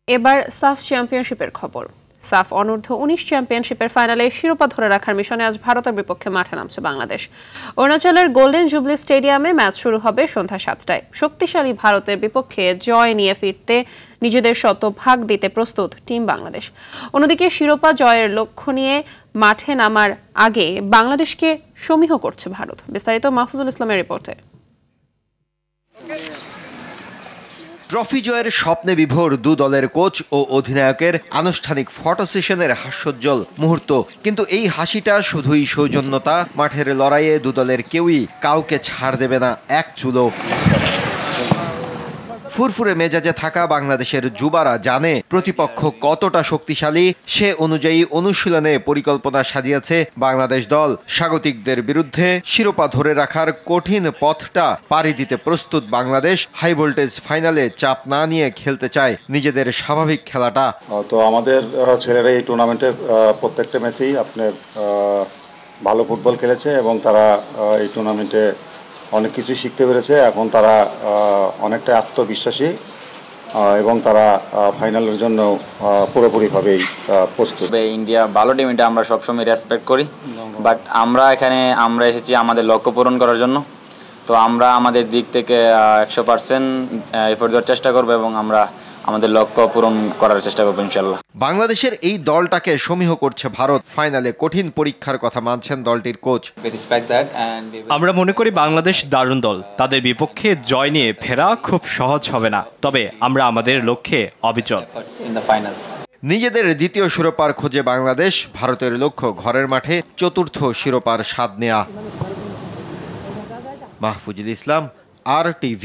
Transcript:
এবার সাফ চ্যাম্পিয়নশিপের খবর। সাফ অনূর্ধ্ব ১৯ চ্যাম্পিয়নশিপের ফাইনালে শিরোপা ধরে রাখার মিশনে আজ ভারতের বিপক্ষে মাঠে নামছে বাংলাদেশ। অরুণাচলের গোল্ডেন জুবলি স্টেডিয়ামে ম্যাচ শুরু হবে সন্ধ্যা ৭টায়। শক্তিশালী ভারতের বিপক্ষে জয় নিয়ে ফিরতে নিজেদের শতভাগ দিতে প্রস্তুত টিম বাংলাদেশ। অন্যদিকে শিরোপা জয়ের লক্ষ্য নিয়ে মাঠে নামার আগে বাংলাদেশকে সমীহ করছে ভারত। বিস্তারিত মাহফুজুল ইসলামের রিপোর্টে। ট্রফি জয়ের স্বপ্নে বিভোর দু দলের কোচ ও অধিনায়কের আনুষ্ঠানিক ফটো সেশনের হাস্যোজ্জ্বল মুহূর্ত। কিন্তু এই হাসিটা শুধুই সৌজন্যতা, মাঠের লড়াইয়ে দু দলের কেউই কাউকে ছাড় দেবে না এক চুলো। ফুরফুরে মেজাজে থাকা বাংলাদেশের যুবারা জানে প্রতিপক্ষ কতটা শক্তিশালী, সে অনুযায়ী অনুশীলনে পরিকল্পনা সাজিয়েছে বাংলাদেশ দল। স্বাগতিকদের বিরুদ্ধে শিরোপা ধরে রাখার কঠিন পথটা পাড়ি দিতে প্রস্তুত বাংলাদেশ। হাই ভোল্টেজ ফাইনালে চাপ না নিয়ে খেলতে চায় নিজেদের স্বাভাবিক খেলাটা। তো আমাদের ছেলেরা এই টুর্নামেন্টের প্রত্যেকটা ম্যাচেই আপনার ভালো ফুটবল খেলেছে এবং তারা এই টুর্নামেন্টে অনেক কিছু শিখতে পেরেছে। এখন তারা অনেকটা আত্মবিশ্বাসী এবং তারা ফাইনালের জন্য পুরোপুরিভাবেই প্রস্তুত। ইন্ডিয়া ভালো টিম, এটা আমরা সবসময় রেসপেক্ট করি, বাট আমরা এসেছি আমাদের লক্ষ্য পূরণ করার জন্য। তো আমরা আমাদের দিক থেকে 100% এফোর্ট দেওয়ার চেষ্টা করবো এবং আমরা আমাদের লক্ষ্য পূরণ করার চেষ্টা করবো ইনশাল্লাহ। বাংলাদেশের এই দলটাকে সমীহ করছে ভারত। ফাইনালে কঠিন পরীক্ষার কথা মানছেন দলটির কোচ। আমরা মনে করি বাংলাদেশ দারুণ দল, তাদের বিপক্ষে জয় নিয়ে ফেরা খুব সহজ হবে না, তবে আমরা আমাদের লক্ষ্যে অবিচল। নিজেদের দ্বিতীয় শিরোপার খোঁজে বাংলাদেশ, ভারতের লক্ষ্য ঘরের মাঠে চতুর্থ শিরোপার স্বাদ নেয়া। মাহফুজুল ইসলাম, RTV।